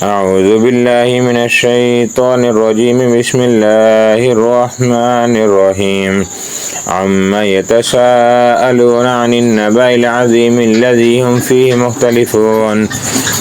أعوذ بالله من الشيطان الرجيم. بسم الله الرحمن الرحيم. عما يتساءلون عن النبأ العظيم الذي هم فيه مختلفون.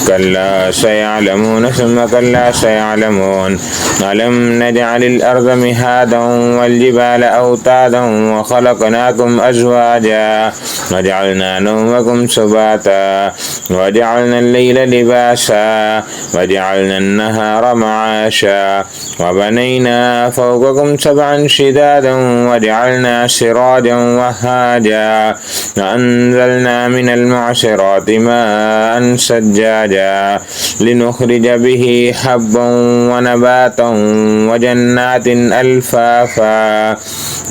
كلا سيعلمون ثم كلا سيعلمون. ألم نجعل الأرض مهادا والجبال أوتادا وخلقناكم أزواجا وجعلنا نومكم سباتا وجعلنا الليل لباسا وجعلنا النهار معاشا وبنينا فوقكم سبعا شدادا وجعلنا سراجا وهاجا وأنزلنا من المعصرات ماء سجاجا لنخرج به حبا ونباتا وجنات ألفافا.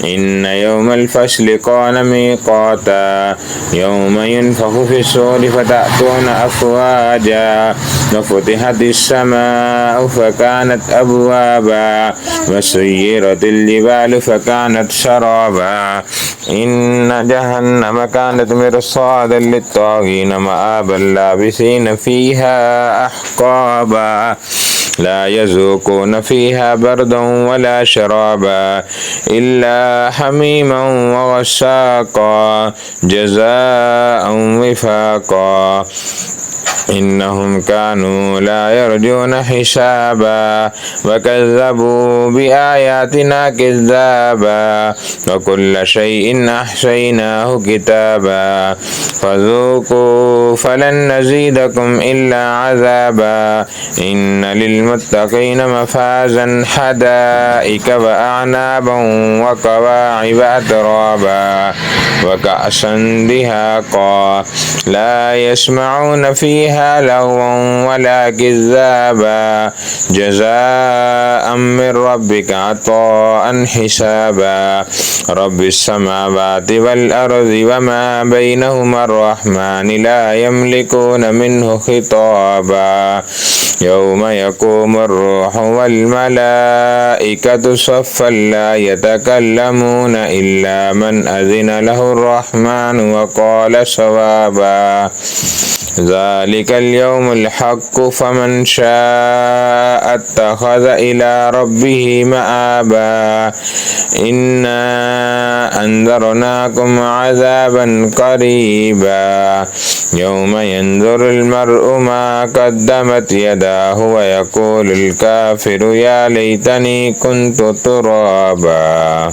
إن يوم الفصل كان ميقاتا يوم ينفخ في الصور فتأتون أفواجا وفتحت السماء فكانت أبوابا وسيرت الجبال فكانت سرابا. إن جهنم كانت مرصادا للطاغين مآبا لابثين فيها أحقابا لا يذوقون فيها بردا ولا شرابا إلا حميما وغساقا جزاء وفاقا. إنهم كانوا لا يرجون حسابا وكذبوا بآياتنا كذابا وكل شيء أحصيناه كتابا فذوقوا فلن نزيدكم إلا عذابا. إن للمتقين مفازا حدائق وأعنابا وكواعب أترابا وكأسا دهاقا لا يسمعون فيها لغوا ولا كذابا جزاء من ربك عطاء حسابا. رب السماوات والأرض وما بينهما الرحمن لا يملكون منه خطابا. يوم يقوم الروح والملائكة صفا لا يتكلمون إلا من أذن له الرحمن وقال صوابا. ذلك اليوم الحق فمن شاء اتخذ إلى ربه مآبا. إنا أنذرناكم عذابا قريبا يوم ينظر المرء ما قدمت يداه ويقول الكافر يا ليتني كنت ترابا.